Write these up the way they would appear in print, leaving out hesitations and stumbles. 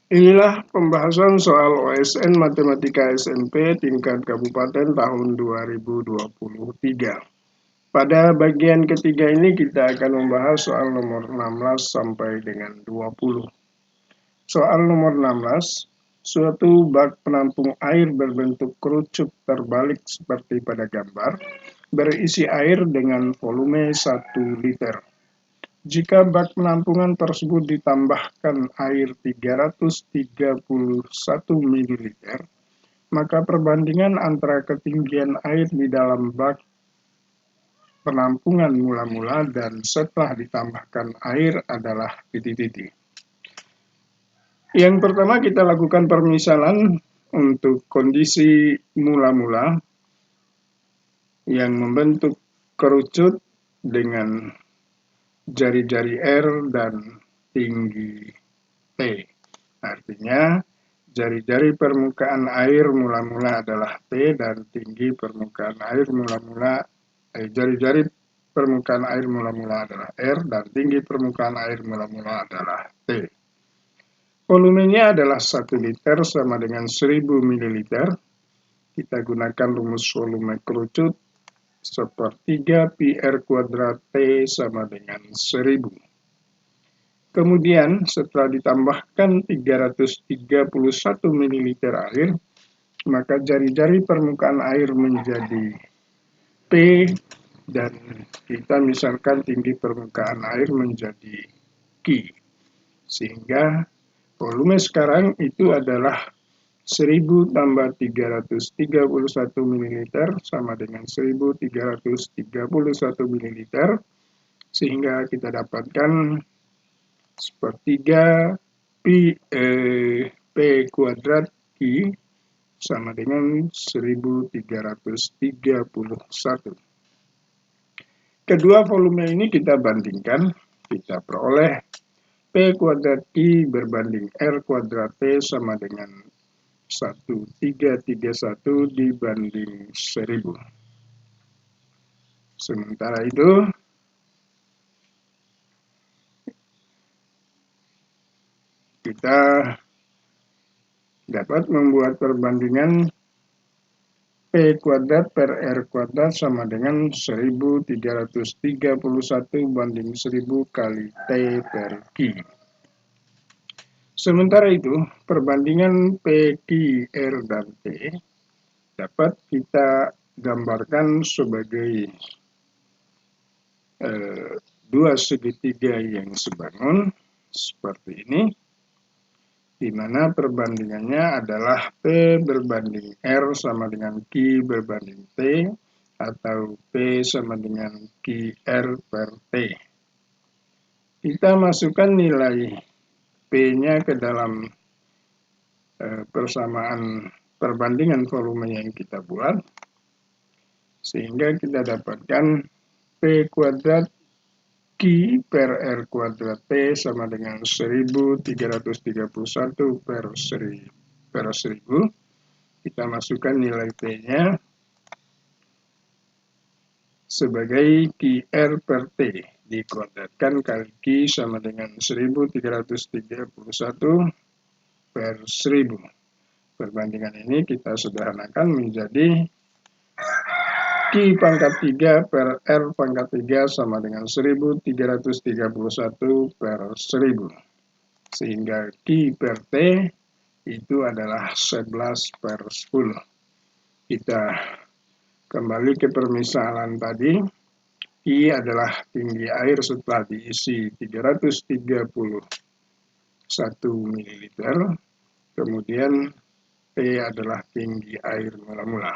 Inilah pembahasan soal OSN Matematika SMP tingkat kabupaten tahun 2023. Pada bagian ketiga ini kita akan membahas soal nomor 16 sampai dengan 20. Soal nomor 16, suatu bak penampung air berbentuk kerucut terbalik seperti pada gambar, berisi air dengan volume 1 liter. Jika bak penampungan tersebut ditambahkan air 331 ml, maka perbandingan antara ketinggian air di dalam bak penampungan mula-mula dan setelah ditambahkan air adalah titik-titik. Yang pertama kita lakukan permisalan untuk kondisi mula-mula yang membentuk kerucut dengan jari-jari R dan tinggi T. Artinya, jari-jari permukaan air mula-mula adalah T dan tinggi permukaan air mula-mula, jari-jari permukaan air mula-mula adalah R dan tinggi permukaan air mula-mula adalah T. Volumenya adalah 1 liter sama dengan 1000 ml. Kita gunakan rumus volume kerucut sepertiga pi R kuadrat T sama dengan 1000. Kemudian setelah ditambahkan 331 ml air, maka jari-jari permukaan air menjadi P dan kita misalkan tinggi permukaan air menjadi Q. Sehingga volume sekarang itu adalah 1000 tambah 331 ml sama dengan 1331 ml, sehingga kita dapatkan sepertiga P kuadrat Q sama dengan 1331. Kedua volume ini kita bandingkan, kita peroleh P kuadrat Q berbanding R kuadrat T sama dengan 1331 dibanding 1000. Sementara itu, kita dapat membuat perbandingan P kuadrat per R kuadrat sama dengan 1331 banding 1000 kali T per Q. Sementara itu, perbandingan P, Q, R, dan T dapat kita gambarkan sebagai dua segitiga yang sebangun seperti ini, di mana perbandingannya adalah P berbanding R sama dengan Q berbanding T, atau P sama dengan QR per T. Kita masukkan nilai P-nya ke dalam persamaan perbandingan volume yang kita buat, sehingga kita dapatkan P kuadrat Q per R kuadrat T sama dengan 1331 per 1000. Kita masukkan nilai P-nya sebagai QR per T dikuadratkan kali Q sama dengan 1331 per 1000. Perbandingan ini kita sederhanakan menjadi Q pangkat 3 per R pangkat 3 sama dengan 1331 per 1000. Sehingga Q per T itu adalah 11 per 10. Kita kembali ke permisalan tadi. I adalah tinggi air setelah diisi 331 ml. Kemudian P adalah tinggi air mula-mula.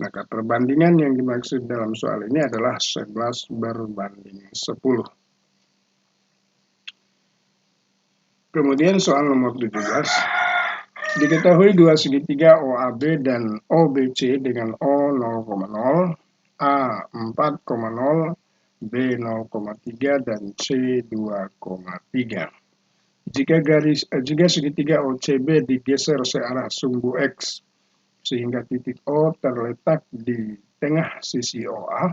Maka perbandingan yang dimaksud dalam soal ini adalah 11 berbanding 10. Kemudian soal nomor 17. Diketahui dua segitiga OAB dan OBC dengan O 0,0, A 4,0, B 0,3, dan C 2,3. Jika segitiga OCB digeser searah sumbu X, sehingga titik O terletak di tengah sisi OA,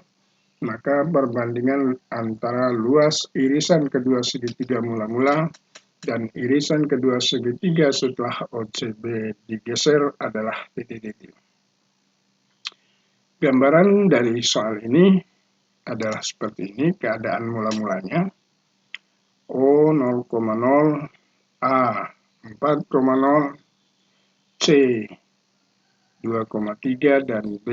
maka perbandingan antara luas irisan kedua segitiga mula-mula dan irisan kedua segitiga setelah OCB digeser adalah titik-titik. Gambaran dari soal ini adalah seperti ini, keadaan mula-mulanya. O 0,0, A 4,0, C 2,3, dan B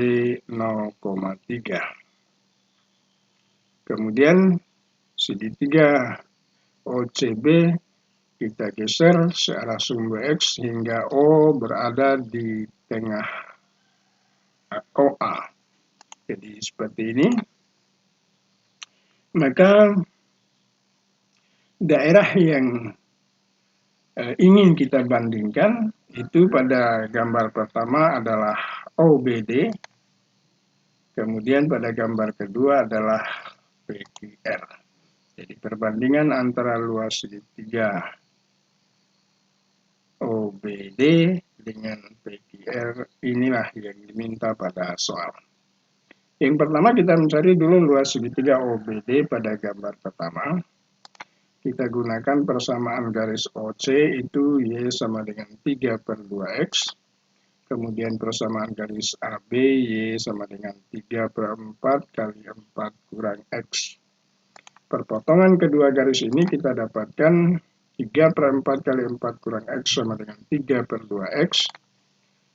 0,3. Kemudian segitiga OCB kita geser searah sumbu X hingga O berada di tengah OA. Jadi seperti ini. Maka daerah yang ingin kita bandingkan itu pada gambar pertama adalah OBD, kemudian pada gambar kedua adalah PQR. Jadi perbandingan antara luas segitiga OBD dengan PQR inilah yang diminta pada soal. Yang pertama kita mencari dulu luas segitiga OBD pada gambar pertama. Kita gunakan persamaan garis OC itu Y sama dengan 3/2X. Kemudian persamaan garis AB Y sama dengan 3/4 kali 4 kurang X. Perpotongan kedua garis ini kita dapatkan 3/4 kali 4 kurang X sama dengan 3/2X.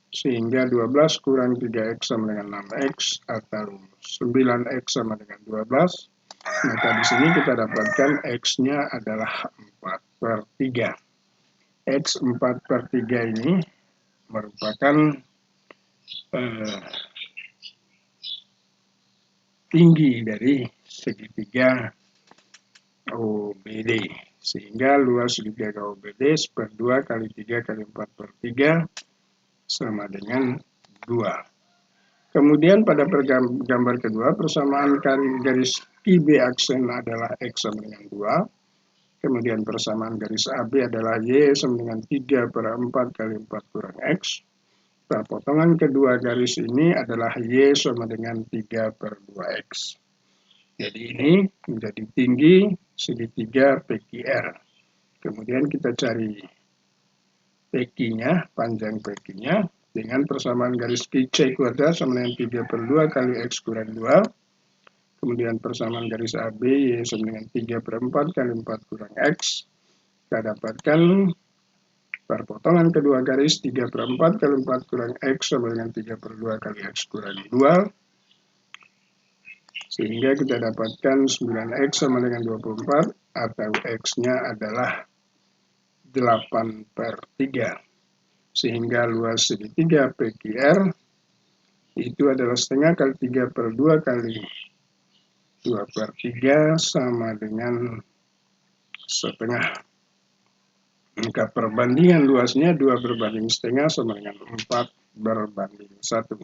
Sehingga 12 kurang 3X sama dengan 6X atau 9X sama dengan 12. Maka di sini kita dapatkan X-nya adalah 4/3. X 4/3 ini merupakan tinggi dari segitiga OBD. Sehingga luas segitiga OBD 1/2 kali 3 kali 4/3 sama dengan 2. Kemudian pada gambar kedua, persamaan garis IB aksen adalah X sama dengan 2. Kemudian persamaan garis AB adalah Y sama dengan 3/4 kali 4 kurang X. Potongan kedua garis ini adalah Y sama dengan 3/2X. Jadi ini menjadi tinggi segitiga PQR. Kemudian kita cari PQ-nya, panjang PQ-nya, dengan persamaan garis C kuadrat sama dengan 3/2 kali X kurang 2. Kemudian persamaan garis AB Y sama dengan 3/4 kali 4 kurang X. Kita dapatkan perpotongan kedua garis 3/4 kali 4 kurang X sama dengan 3/2 kali X kurang 2. Sehingga kita dapatkan 9X sama dengan 24 atau X-nya adalah 8/3. Sehingga luas segitiga PQR itu adalah setengah kali 3/2 kali 2/3 sama dengan setengah. Maka perbandingan luasnya 2/setengah sama dengan 4/1.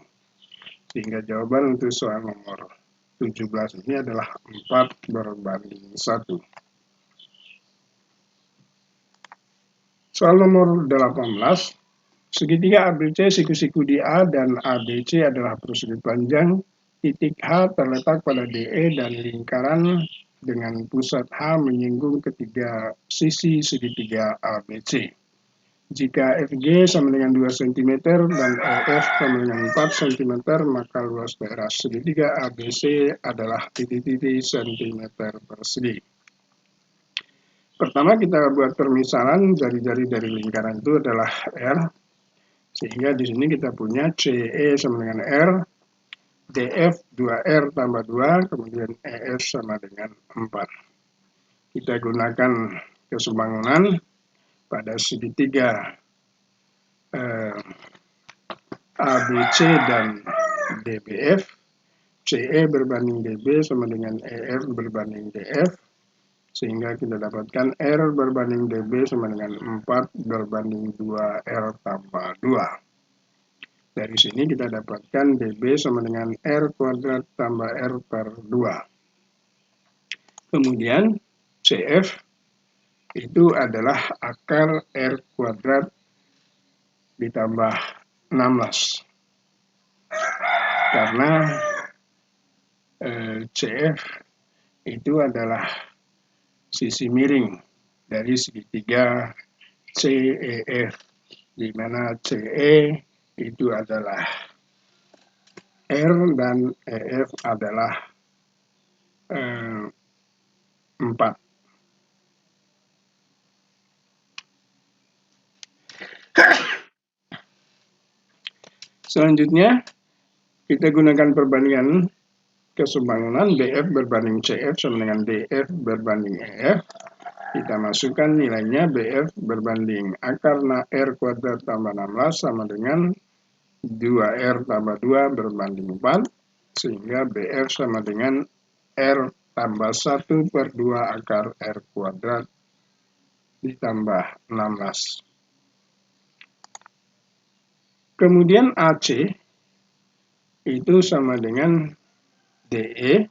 Sehingga jawaban untuk soal nomor 17 ini adalah 4/1. Soal nomor 18. Segitiga ABC siku-siku di A dan ABC adalah persegi panjang. Titik H terletak pada DE dan lingkaran dengan pusat H menyinggung ketiga sisi segitiga ABC. Jika FG sama dengan 2 cm dan EF sama dengan 4 cm, maka luas daerah segitiga ABC adalah titik-titik cm persegi. Pertama kita buat permisalan jari-jari dari lingkaran itu adalah R. Sehingga di sini kita punya CE sama dengan R, DF 2R tambah 2, kemudian EF sama dengan 4. Kita gunakan keseimbangan pada segitiga ABC dan DBF. CE berbanding DB sama dengan EF berbanding DF. Sehingga kita dapatkan R berbanding DB sama dengan 4 berbanding 2R tambah 2. Dari sini kita dapatkan DB sama dengan R kuadrat tambah R per 2. Kemudian CF itu adalah akar R kuadrat ditambah 16. Karena CF itu adalah sisi miring dari segitiga CEF, di mana CE itu adalah R dan EF adalah 4. Selanjutnya, kita gunakan perbandingan keseimbangan BF berbanding CF sama dengan DF berbanding EF. Kita masukkan nilainya BF berbanding akar R kuadrat tambah 16 sama dengan 2R tambah 2 berbanding 4. Sehingga BF sama dengan R tambah 1 per 2 akar R kuadrat ditambah 16. Kemudian AC itu sama dengan DE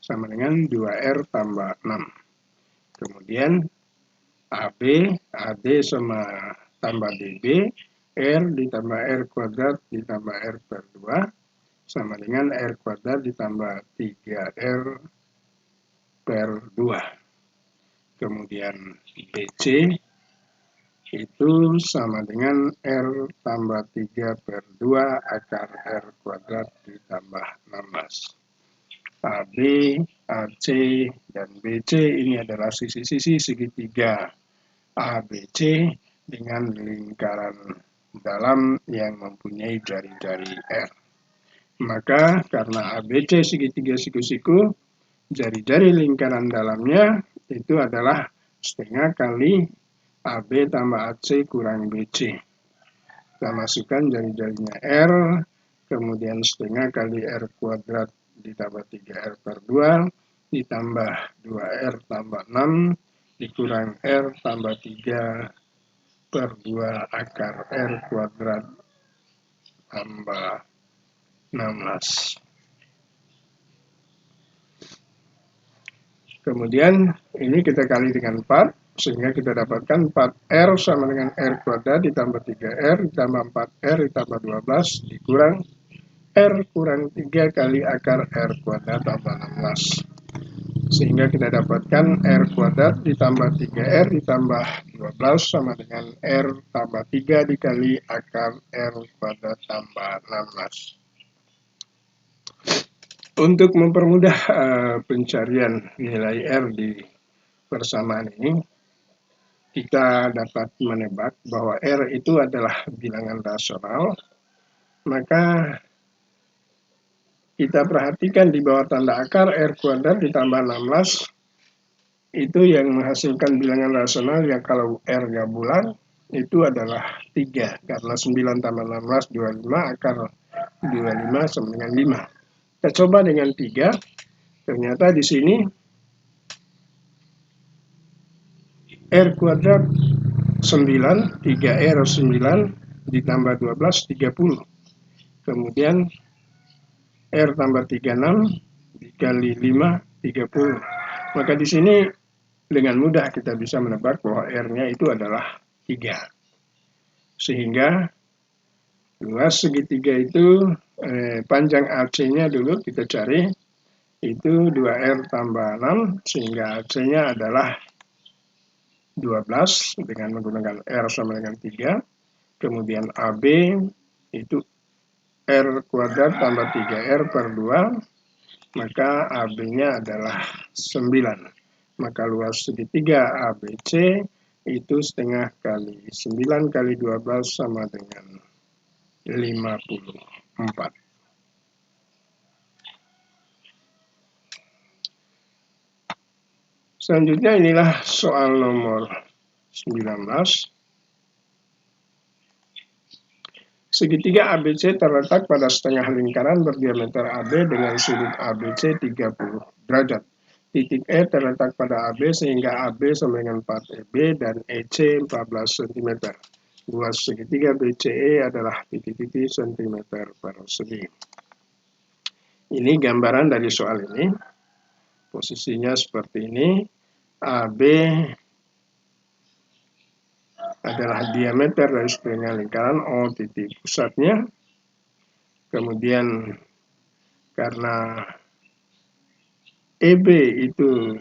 sama dengan 2R tambah 6. Kemudian AB, AD sama tambah DB, R ditambah R kuadrat ditambah R per 2 sama dengan R kuadrat ditambah 3R per 2. Kemudian BC itu sama dengan R tambah 3 per 2 akar R kuadrat ditambah 16. AB, AC, dan BC ini adalah sisi-sisi segitiga ABC dengan lingkaran dalam yang mempunyai jari-jari R. Maka karena ABC segitiga siku-siku, jari-jari lingkaran dalamnya itu adalah setengah kali AB tambah AC kurang BC. Kita masukkan jari-jarinya R, kemudian setengah kali R kuadrat ditambah 3R per 2, ditambah 2R tambah 6, dikurang R tambah 3 per 2 akar R kuadrat tambah 16. Kemudian ini kita kali dengan 4, sehingga kita dapatkan 4R sama dengan R kuadrat ditambah 3R ditambah 4R ditambah 12 dikurang R kurang 3 kali akar R kuadrat tambah 16. Sehingga kita dapatkan R kuadrat ditambah 3R ditambah 12 sama dengan R tambah 3 dikali akar R kuadrat tambah 16. Untuk mempermudah pencarian nilai R di persamaan ini, kita dapat menebak bahwa R itu adalah bilangan rasional, maka kita perhatikan di bawah tanda akar R kuadrat ditambah 16, itu yang menghasilkan bilangan rasional yang kalau R-nya bulan, itu adalah 3, karena 9 tambah 16, 25, akar 25 sama dengan 5. Kita coba dengan 3, ternyata di sini R kuadrat 9, 3R 9, ditambah 12, 30. Kemudian R tambah 36, dikali 5, 30. Maka di sini dengan mudah kita bisa menebak bahwa R-nya itu adalah 3. Sehingga luas segitiga itu, panjang AC-nya dulu kita cari, itu 2R tambah 6, sehingga AC-nya adalah 12 dengan menggunakan R sama dengan 3. Kemudian AB itu R kuadrat tambah 3R per 2, maka AB-nya adalah 9. Maka luas segitiga ABC itu setengah kali 9 kali 12 sama dengan 54. Selanjutnya inilah soal nomor 19. Segitiga ABC terletak pada setengah lingkaran berdiameter AB dengan sudut ABC 30 derajat. Titik E terletak pada AB sehingga AB sama dengan 4 EB dan EC 14 cm. Luas segitiga BCE adalah titik-titik cm persegi. Ini gambaran dari soal ini. Posisinya seperti ini. AB adalah diameter dari setengah lingkaran O titik pusatnya. Kemudian karena EB itu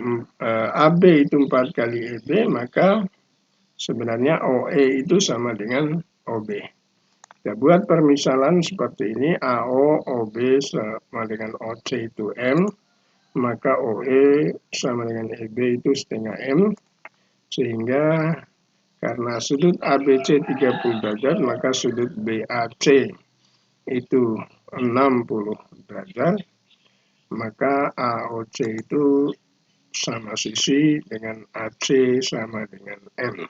AB itu 4 kali EB, maka sebenarnya OE itu sama dengan OB. Kita buat permisalan seperti ini, AO, OB sama dengan OC itu M, maka OE sama dengan EB itu setengah M, sehingga karena sudut ABC 30 derajat, maka sudut BAC itu 60 derajat, maka AOC itu sama sisi dengan AC sama dengan M.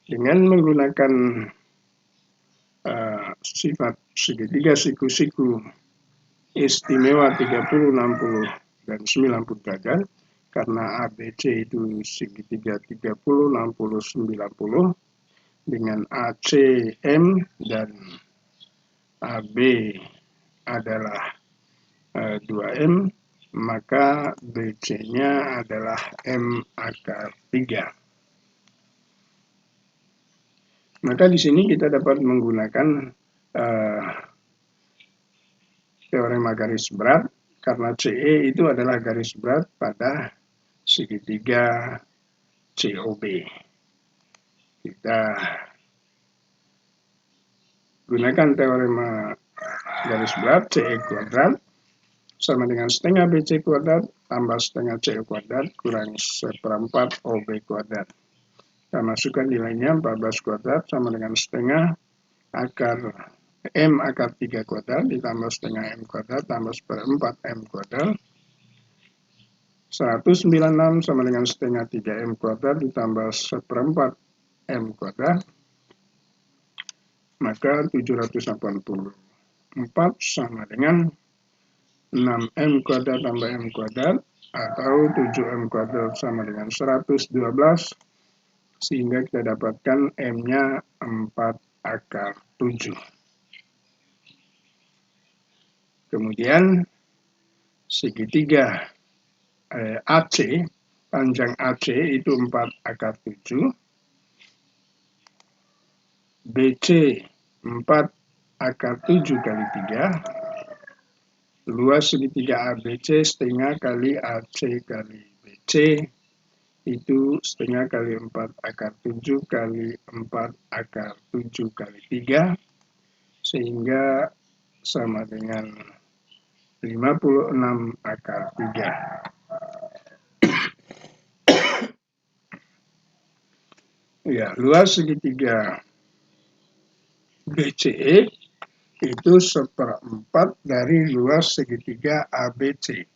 Dengan menggunakan sifat segitiga siku-siku istimewa 30, 60, dan 90 derajat, karena ABC itu segitiga 30, 60, 90, dengan AC M dan AB adalah 2M, maka BC-nya adalah M akar 3. Maka di sini kita dapat menggunakan teorema garis berat, karena CE itu adalah garis berat pada segitiga COB. Kita gunakan teorema garis berat, CE kuadrat sama dengan setengah BC kuadrat tambah setengah CE kuadrat kurang seperempat OB kuadrat. Kita masukkan nilainya 14 kuadrat sama dengan setengah akar M akar 3 kuadrat ditambah setengah M kuadrat tambah seperempat M kuadrat. 196 sama dengan setengah 3M kuadrat ditambah seperempat M kuadrat. Maka 784 sama dengan 6M kuadrat tambah M kuadrat atau 7M kuadrat sama dengan 112, sehingga kita dapatkan M-nya 4 akar 7. Kemudian segitiga AC, panjang AC itu 4 akar 7, BC 4 akar 7 kali 3, luas segitiga ABC setengah kali AC kali BC, itu setengah kali 4 akar 7 kali 4 akar 7 kali 3, sehingga sama dengan 56 akar 3. Ya, luas segitiga BCE itu seperempat dari luas segitiga ABC.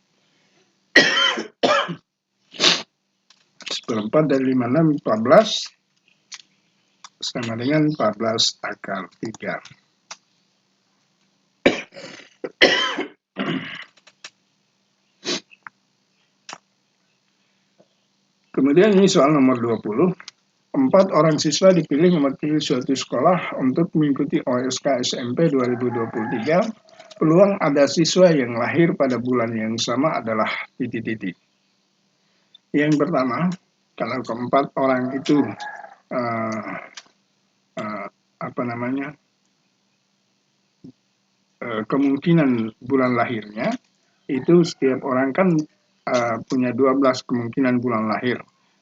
Seperempat dari 56, 14, sama dengan 14 akar 3. Kemudian ini soal nomor 20. 4 orang siswa dipilih mewakili suatu sekolah untuk mengikuti OSK SMP 2023. Peluang ada siswa yang lahir pada bulan yang sama adalah titik-titik. Yang pertama, kalau keempat orang itu kemungkinan bulan lahirnya itu setiap orang kan punya 12 kemungkinan bulan lahir.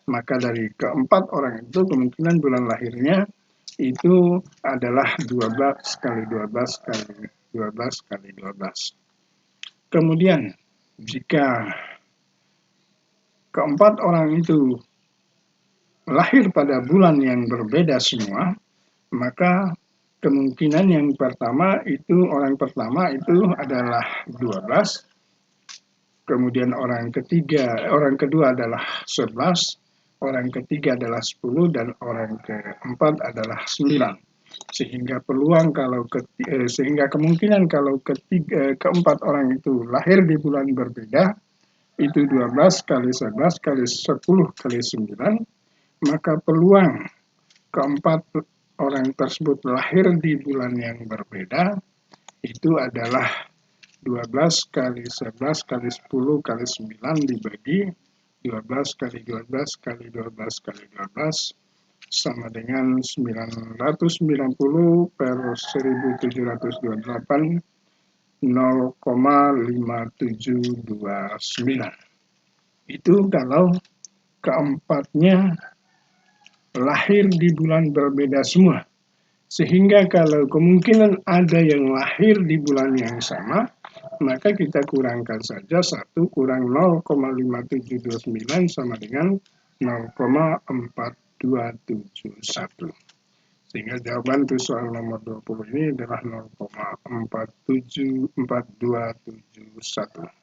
Maka dari keempat orang itu kemungkinan bulan lahirnya itu adalah 12 kali 12 kali 12 kali 12. Kemudian jika keempat orang itu lahir pada bulan yang berbeda semua, maka kemungkinan yang pertama itu orang pertama itu adalah 12. Kemudian orang kedua adalah 11, orang ketiga adalah 10, dan orang keempat adalah 9. Sehingga kemungkinan kalau keempat orang itu lahir di bulan berbeda, itu 12 kali 11 kali 10 kali 9, maka peluang keempat orang tersebut lahir di bulan yang berbeda, itu adalah 12 kali 11 kali 10 kali 9 dibagi 12 kali 12 kali 12 kali 12 sama dengan 990 per 1728 0,5729. Itu kalau keempatnya lahir di bulan berbeda semua. Sehingga kalau kemungkinan ada yang lahir di bulan yang sama, maka kita kurangkan saja 1 kurang 0,5729 sama dengan 0,4271. Sehingga jawaban untuk soal nomor 20 ini adalah 0,4742771.